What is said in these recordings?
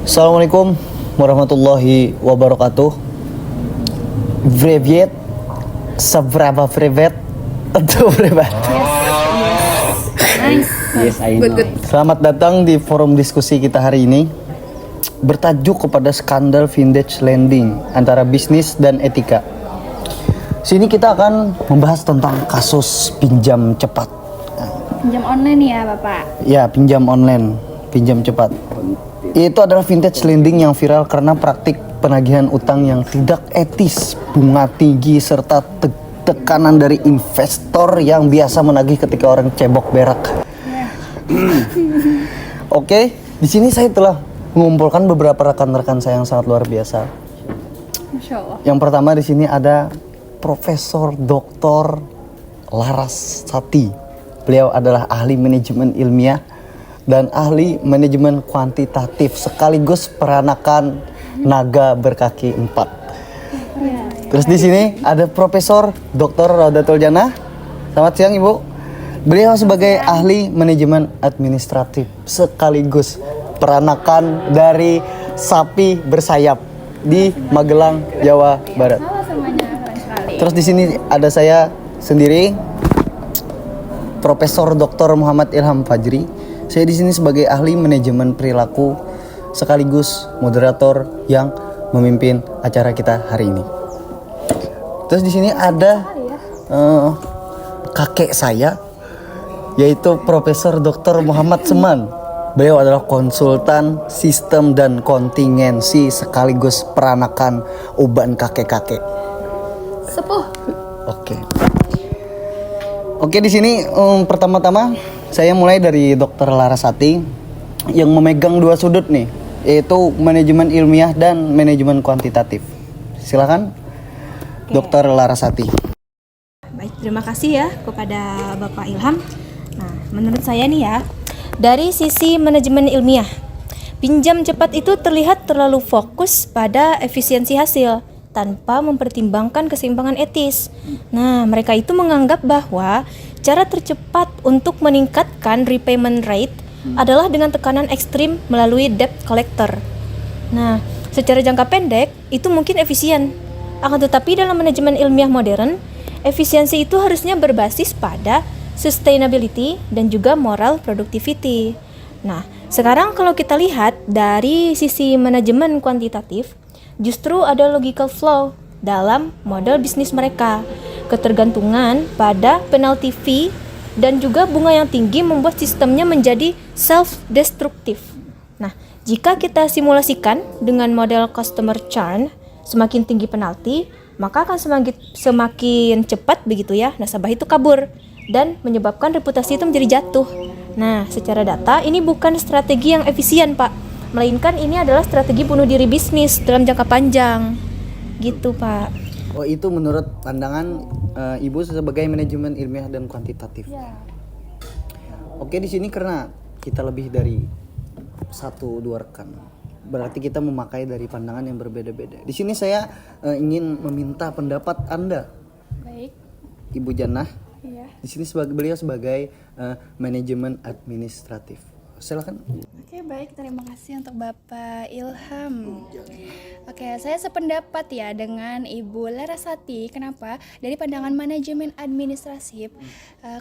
Assalamualaikum warahmatullahi wabarakatuh. Brevet, seberapa brevet? Atau brevet? Nice. Yes, I know. Good. Selamat datang di forum diskusi kita hari ini. Bertajuk kepada skandal vintage lending antara bisnis dan etika. Sini kita akan membahas tentang kasus pinjam cepat. Pinjam online ya, Bapak? Ya, pinjam online, pinjam cepat. Itu adalah vintage lending yang viral karena praktik penagihan utang yang tidak etis, bunga tinggi, serta tekanan dari investor yang biasa menagih ketika orang cebok berak. Oke, di sini saya telah mengumpulkan beberapa rekan-rekan saya yang sangat luar biasa. Masya Allah. Yang pertama di sini ada Profesor Dr. Laras Sati. Beliau adalah ahli manajemen ilmiah dan ahli manajemen kuantitatif sekaligus peranakan naga berkaki 4. Terus di sini ada Profesor Dr. Raudatul Jannah. Selamat siang Ibu. Beliau sebagai ahli manajemen administratif sekaligus peranakan dari sapi bersayap di Magelang, Jawa Barat. Halo semuanya, keren sekali. Terus di sini ada saya sendiri, Profesor Dr. Muhammad Ilham Fajri. Saya di sini sebagai ahli manajemen perilaku sekaligus moderator yang memimpin acara kita hari ini. Terus di sini ada kakek saya, yaitu Profesor Dr. Muhammad Seman. Beliau adalah konsultan sistem dan kontingensi sekaligus peranakan uban kakek-kakek. Sepuh. Oke, di sini pertama-tama saya mulai dari Dr. Larasati yang memegang dua sudut nih, yaitu manajemen ilmiah dan manajemen kuantitatif. Silakan, Dr. Larasati. Baik, terima kasih ya kepada Bapak Ilham. Nah, menurut saya nih ya, dari sisi manajemen ilmiah, pinjam cepat itu terlihat terlalu fokus pada efisiensi hasil tanpa mempertimbangkan keseimbangan etis. Nah, mereka itu menganggap bahwa cara tercepat untuk meningkatkan repayment rate adalah dengan tekanan ekstrim melalui debt collector. Nah, secara jangka pendek itu mungkin efisien. Akan tetapi dalam manajemen ilmiah modern, efisiensi itu harusnya berbasis pada sustainability dan juga moral productivity. Nah, sekarang kalau kita lihat dari sisi manajemen kuantitatif, justru ada logical flow dalam model bisnis mereka. Ketergantungan pada penalty fee dan juga bunga yang tinggi membuat sistemnya menjadi self-destructive. Nah, jika kita simulasikan dengan model customer churn, semakin tinggi penalti, maka akan semakin cepat begitu ya nasabah itu kabur dan menyebabkan reputasi itu menjadi jatuh. Nah, secara data ini bukan strategi yang efisien, Pak, melainkan ini adalah strategi bunuh diri bisnis dalam jangka panjang. Gitu, Pak. Oh, itu menurut pandangan Ibu sebagai manajemen ilmiah dan kuantitatif. Ya. Oke, di sini karena kita lebih dari 1-2 rekan, berarti kita memakai dari pandangan yang berbeda-beda. Di sini saya ingin meminta pendapat Anda, Baik. Ibu Jannah. Iya. Di sini beliau sebagai manajemen administratif. Silakan. Oke, baik. Terima kasih untuk Bapak Ilham. Oke, saya sependapat ya dengan Ibu Larasati. Kenapa? Dari pandangan manajemen administratif,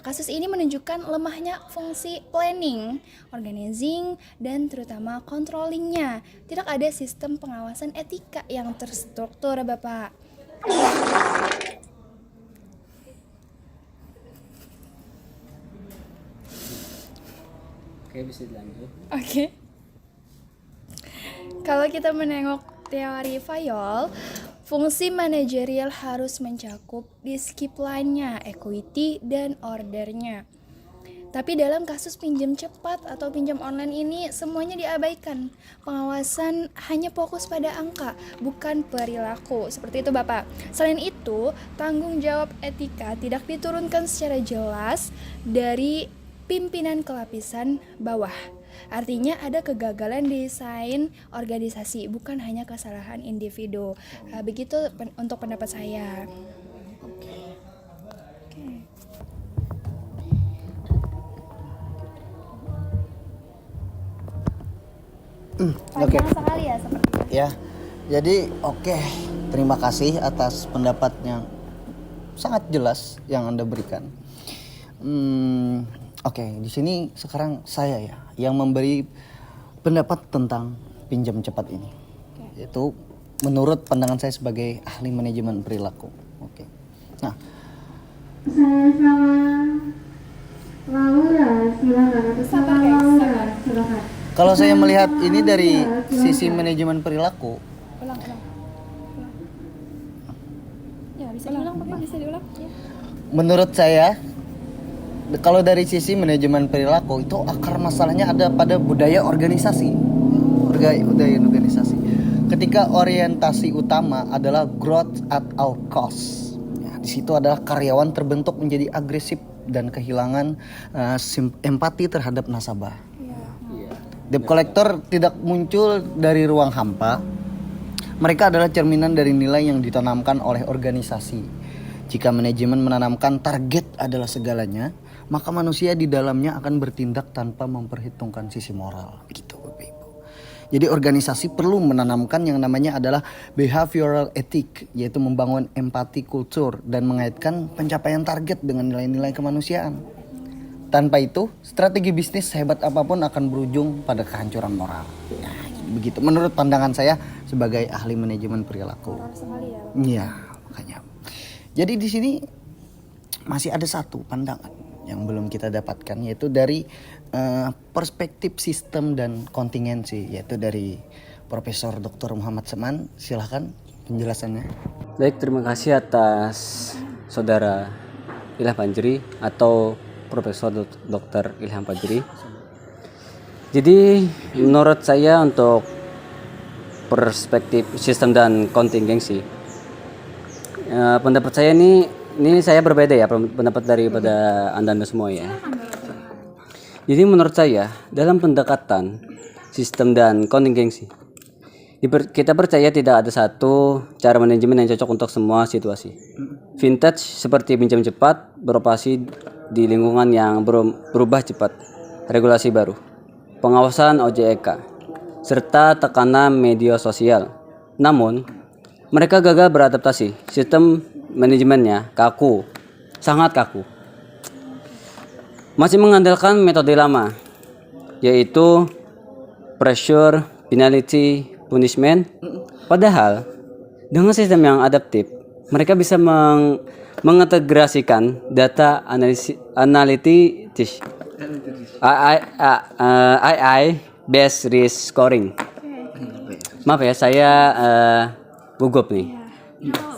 kasus ini menunjukkan lemahnya fungsi planning, organizing, dan terutama controllingnya. Tidak ada sistem pengawasan etika yang terstruktur, Bapak. Oke, bisa dilanjut. Oke. Kalau kita menengok teori Fayol, fungsi manajerial harus mencakup disiplinnya, equity, dan ordernya. Tapi dalam kasus pinjam cepat atau pinjam online ini semuanya diabaikan. Pengawasan hanya fokus pada angka, bukan perilaku. Seperti itu, Bapak. Selain itu, tanggung jawab etika tidak diturunkan secara jelas dari pimpinan ke lapisan bawah. Artinya ada kegagalan desain organisasi, bukan hanya kesalahan individu. Begitu untuk pendapat saya. Oke. Panjang sekali ya seperti itu. Ya, jadi oke, terima kasih atas pendapatnya sangat jelas yang Anda berikan. Oke, di sini sekarang saya ya yang memberi pendapat tentang pinjam cepat ini. Yaitu menurut pandangan saya sebagai ahli manajemen perilaku. Oke. Nah, Saya sama Laura, silakan. Sabar guys, sabar. Silakan. kalau saya melihat ini dari sisi manajemen perilaku, Ulang. Ya, bisa diulang, Bapak. Bisa diulang. Ya. menurut saya kalau dari sisi manajemen perilaku itu akar masalahnya ada pada budaya organisasi. Budaya organisasi. Ketika orientasi utama adalah growth at all cost. Ya, di situ adalah karyawan terbentuk menjadi agresif dan kehilangan empati terhadap nasabah. Debt collector tidak muncul dari ruang hampa. Mereka adalah cerminan dari nilai yang ditanamkan oleh organisasi. Jika manajemen menanamkan target adalah segalanya, maka manusia di dalamnya akan bertindak tanpa memperhitungkan sisi moral. Begitu, Bapak Ibu. Jadi organisasi perlu menanamkan yang namanya adalah behavioral ethic, yaitu membangun empati kultur dan mengaitkan pencapaian target dengan nilai-nilai kemanusiaan. Tanpa itu, strategi bisnis sehebat apapun akan berujung pada kehancuran moral. Nah, begitu menurut pandangan saya sebagai ahli manajemen perilaku. Sekali ya. Iya, makanya. Jadi di sini masih ada satu pandangan yang belum kita dapatkan, yaitu dari perspektif sistem dan kontingensi, yaitu dari Profesor Dr. Muhammad Seman. Silahkan penjelasannya. Baik, terima kasih atas Saudara Ilham Fajri atau Profesor Dr. Ilham Fajri. Jadi menurut saya untuk perspektif sistem dan kontingensi, pendapat saya ini saya berbeda ya pendapat daripada anda semua ya. Jadi menurut saya dalam pendekatan sistem dan kontingensi, kita percaya tidak ada satu cara manajemen yang cocok untuk semua situasi. Vintage seperti pinjam cepat beroperasi di lingkungan yang berubah cepat, regulasi baru, pengawasan OJK, serta tekanan media sosial. Namun, mereka gagal beradaptasi. Sistem manajemennya kaku, sangat kaku. Masih mengandalkan metode lama, yaitu pressure, penalty, punishment. Padahal, dengan sistem yang adaptif, mereka bisa mengintegrasikan data analitis AI based risk scoring. Maaf ya, saya gugup nih.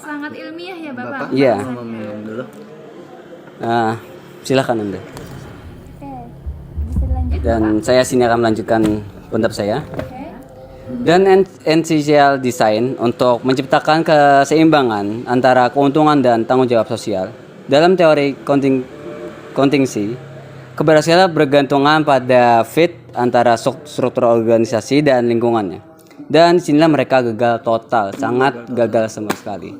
Sangat ilmiah ya, Bapak. Iya. Meminum dulu. Silakan Anda. Oke. Bisa dilanjut. Dan saya sini akan melanjutkan pendapat saya. Dan essential design untuk menciptakan keseimbangan antara keuntungan dan tanggung jawab sosial. Dalam teori kontingsi, keberhasilan bergantungan pada fit antara struktur organisasi dan lingkungannya. Dan sinilah mereka gagal total, sangat gagal sama sekali.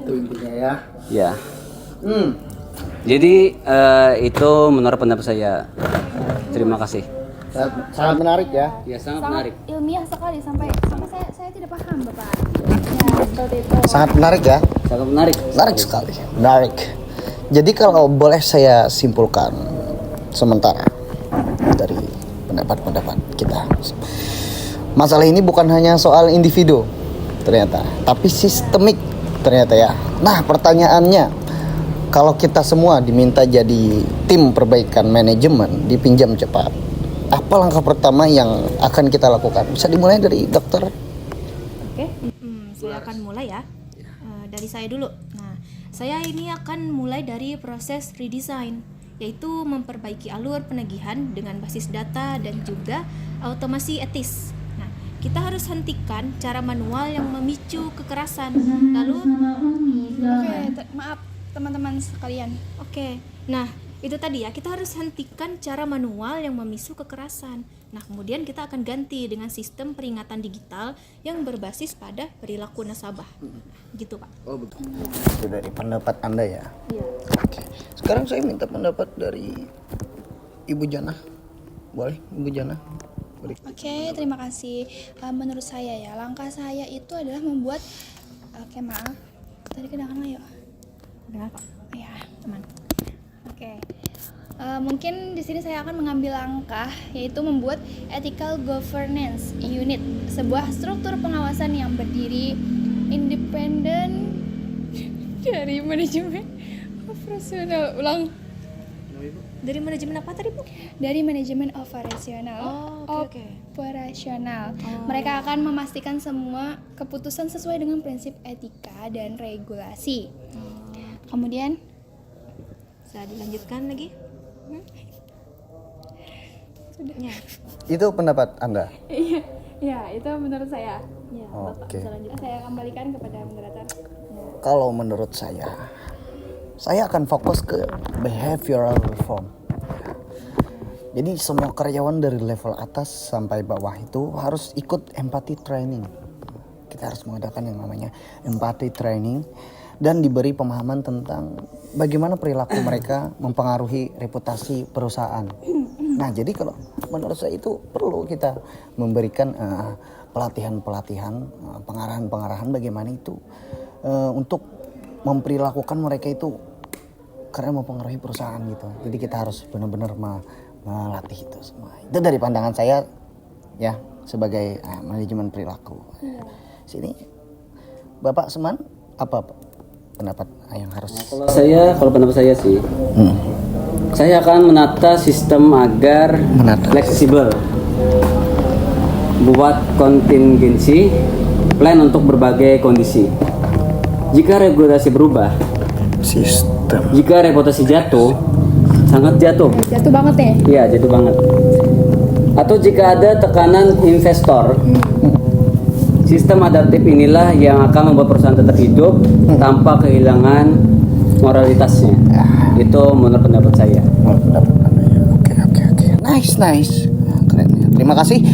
Itu intinya ya. Ya. Jadi itu menurut pendapat saya. Terima kasih. Sangat menarik ya. Ya, sangat Sangat menarik. ilmiah sekali sampai saya tidak paham, Bapak. Ya, seperti itu. Sangat menarik ya. Sangat menarik. Menarik sekali. Menarik. Jadi kalau boleh saya simpulkan sementara dari pendapat-pendapat kita. Masalah ini bukan hanya soal individu ternyata, tapi sistemik ternyata ya. Nah, pertanyaannya, kalau kita semua diminta jadi tim perbaikan manajemen di pinjam cepat, apa langkah pertama yang akan kita lakukan? Bisa dimulai dari dokter. Oke, saya akan mulai ya. Dari saya dulu. Nah, saya ini akan mulai dari proses redesign, yaitu memperbaiki alur penagihan dengan basis data dan juga otomasi etis. Nah, kita harus hentikan cara manual yang memicu kekerasan. Lalu, Maaf teman-teman sekalian. oke. Nah, itu tadi ya, kita harus hentikan cara manual yang memicu kekerasan. Nah, kemudian kita akan ganti dengan sistem peringatan digital yang berbasis pada perilaku nasabah. Gitu, Pak. Oh betul. Itu dari pendapat Anda ya. Iya. Oke. Sekarang saya minta pendapat dari Ibu Jana. Boleh, Ibu Jana? Oke, terima kasih. Menurut saya ya, langkah saya itu adalah membuat oke, maaf. Tadi kedengaran nggak, yuk? Dengar kok. Ya. Aman. Oke. Mungkin di sini saya akan mengambil langkah yaitu membuat ethical governance unit, sebuah struktur pengawasan yang berdiri independen dari manajemen operasional. Dari manajemen apa tadi, Bu? Dari manajemen operasional. Oh, oke. Operasional. Mereka akan memastikan semua keputusan sesuai dengan prinsip etika dan regulasi. Kemudian Bisa dilanjutkan lagi? sudah. Ya. Itu pendapat Anda? Ya, itu menurut saya. Ya, Oke. Bapak bisa lanjut. Saya kembalikan kepada moderator. Kalau menurut saya akan fokus ke behavioral reform. Jadi semua karyawan dari level atas sampai bawah itu harus ikut empathy training. Kita harus mengadakan yang namanya empathy training dan diberi pemahaman tentang bagaimana perilaku mereka mempengaruhi reputasi perusahaan. Nah, jadi kalau menurut saya itu perlu kita memberikan pelatihan-pelatihan, pengarahan-pengarahan bagaimana itu untuk memperilakukan mereka itu karena mempengaruhi perusahaan gitu. Jadi kita harus benar-benar melatih itu semua. Itu dari pandangan saya ya sebagai manajemen perilaku. Sini Bapak Seman apa pendapat yang harus? Kalau pendapat saya sih, saya akan menata sistem agar fleksibel, buat kontingensi plan untuk berbagai kondisi. Jika regulasi berubah, jika reputasi jatuh, sangat jatuh. Jatuh banget nih. Iya, jatuh banget. Atau jika ada tekanan investor, sistem adaptif inilah yang akan membuat perusahaan tetap hidup tanpa kehilangan moralitasnya. Itu menurut pendapat saya. Oke. Nice. Keren ya. Terima kasih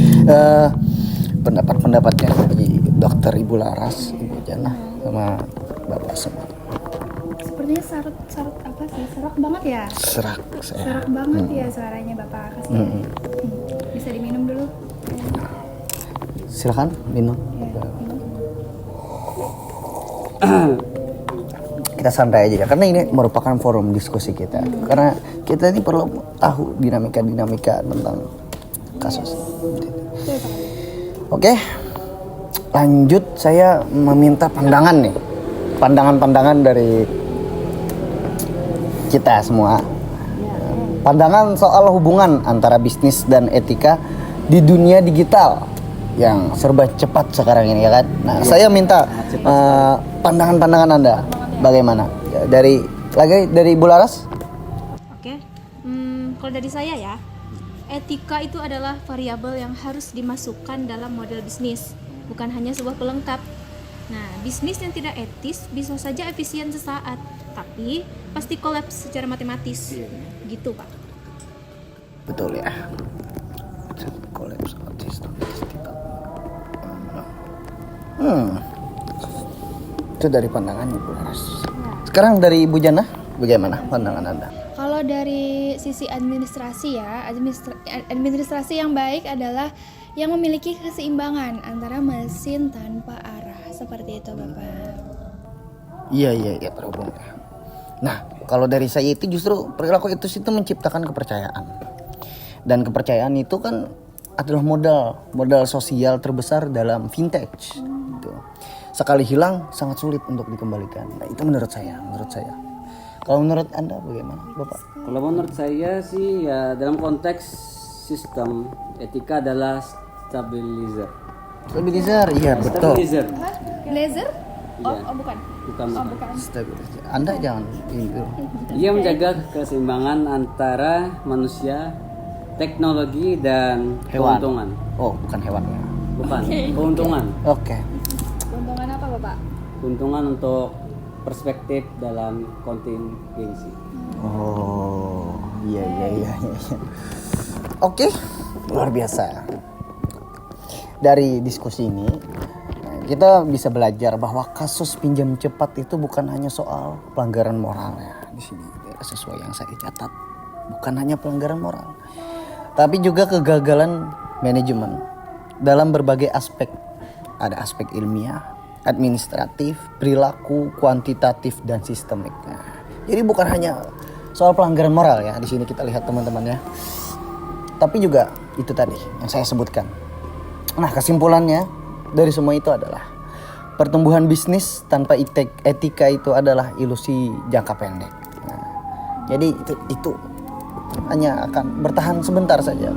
pendapat-pendapatnya dari Dokter Ibu Laras, Ibu Jana, sama Bapak Seman. Sepertinya sarut apa sih? Serak banget ya? Serak saya. Serak banget ya suaranya Bapak kasih. Bisa diminum dulu. Silakan minum. Kita santai aja ya, karena ini merupakan forum diskusi kita. Karena kita ini perlu tahu dinamika tentang kasus. Oke, lanjut saya meminta pandangan dari kita semua. Pandangan soal hubungan antara bisnis dan etika di dunia digital yang serba cepat sekarang ini ya kan. Nah, saya minta pandangan-pandangan Anda bagaimana? Dari Ibu Laras? Oke. Kalau dari saya ya, etika itu adalah variabel yang harus dimasukkan dalam model bisnis, bukan hanya sebuah pelengkap. Nah, bisnis yang tidak etis bisa saja efisien sesaat, tapi pasti kolaps secara matematis. Gitu, Pak. Betul ya. Itu dari pandangan Ibu Laras. Sekarang dari Ibu Jana, bagaimana pandangan Anda? Kalau dari sisi administrasi ya, administrasi yang baik adalah yang memiliki keseimbangan antara mesin tanpa arah. Seperti itu, Bapak. Iya, terhubung. Nah, kalau dari saya itu justru perilaku itu menciptakan kepercayaan. Dan kepercayaan itu kan adalah modal sosial terbesar dalam vintage. Gitu. Sekali hilang sangat sulit untuk dikembalikan. Nah, itu menurut saya. Kalau menurut Anda bagaimana, Bapak? Kalau menurut saya sih ya dalam konteks sistem etika adalah stabilizer. Stabilizer, iya betul. Stabilizer. Laser? Iya. Bukan. Bukan. Stabilizer. Anda jangan itu. Ia menjaga keseimbangan antara manusia, teknologi dan Hewan. keuntungan. Oh, bukan hewan ya. Bukan, keuntungan. Oke. Keuntungan apa, Bapak? Keuntungan untuk perspektif dalam kontingensi. Oh, iya. Oke, luar biasa. Dari diskusi ini kita bisa belajar bahwa kasus pinjam cepat itu bukan hanya soal pelanggaran moral ya. Di sini sesuai yang saya catat, bukan hanya pelanggaran moral, tapi juga kegagalan manajemen dalam berbagai aspek. Ada aspek ilmiah, administratif, perilaku, kuantitatif, dan sistemik. Nah, jadi bukan hanya soal pelanggaran moral ya di sini kita lihat teman-teman ya, tapi juga itu tadi yang saya sebutkan. Nah, kesimpulannya dari semua itu adalah pertumbuhan bisnis tanpa etika itu adalah ilusi jangka pendek. Nah, jadi itu hanya akan bertahan sebentar saja,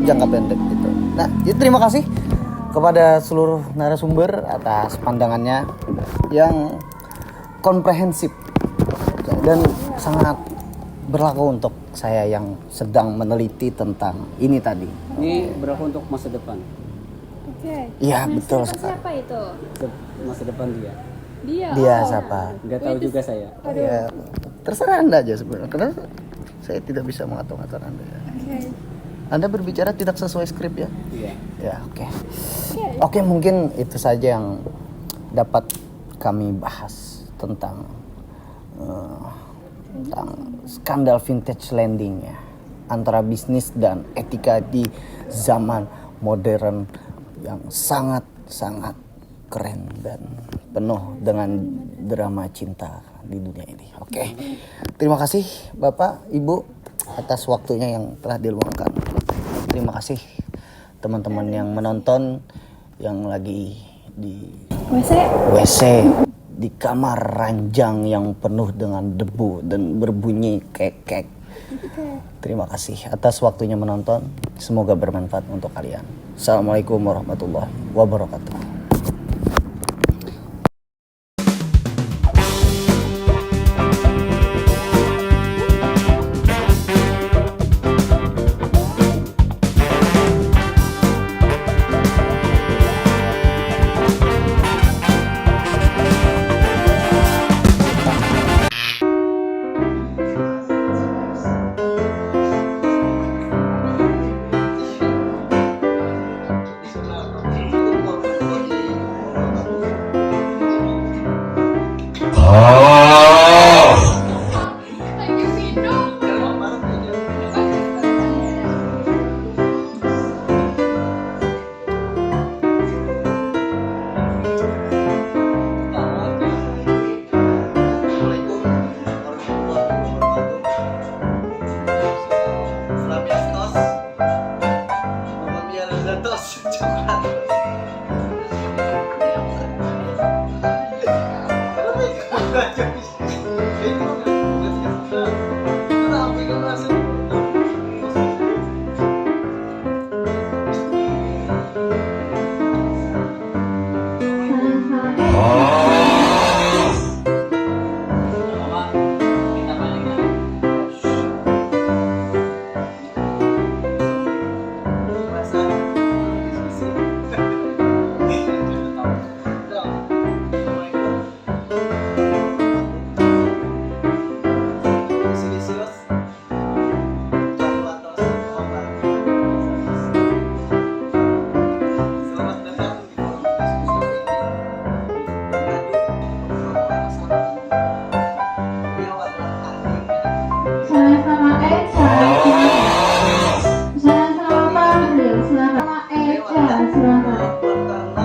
jangka pendek gitu. Nah, jadi terima kasih kepada seluruh narasumber atas pandangannya yang komprehensif dan sangat berlaku untuk saya yang sedang meneliti tentang ini tadi. Ini berlaku untuk masa depan. Oke. Iya, Masa betul depan sekali. Siapa itu? Masa depan dia. Dia siapa? Nggak tahu juga saya. Ya, terserah Anda aja sebenarnya. Karena saya tidak bisa mengatur-ngatur Anda ya. Oke. Anda berbicara tidak sesuai skrip ya? Iya. Ya, oke. Oke, mungkin itu saja yang dapat kami bahas tentang skandal vintage lending ya, antara bisnis dan etika di zaman modern yang sangat-sangat keren dan penuh dengan drama cinta di dunia ini. Oke. Terima kasih Bapak, Ibu atas waktunya yang telah diluangkan. Terima kasih teman-teman yang menonton yang lagi di WC di kamar ranjang yang penuh dengan debu dan berbunyi kek-kek. Terima kasih atas waktunya menonton. Semoga bermanfaat untuk kalian. Assalamualaikum warahmatullahi wabarakatuh. Sama Eca, silakan.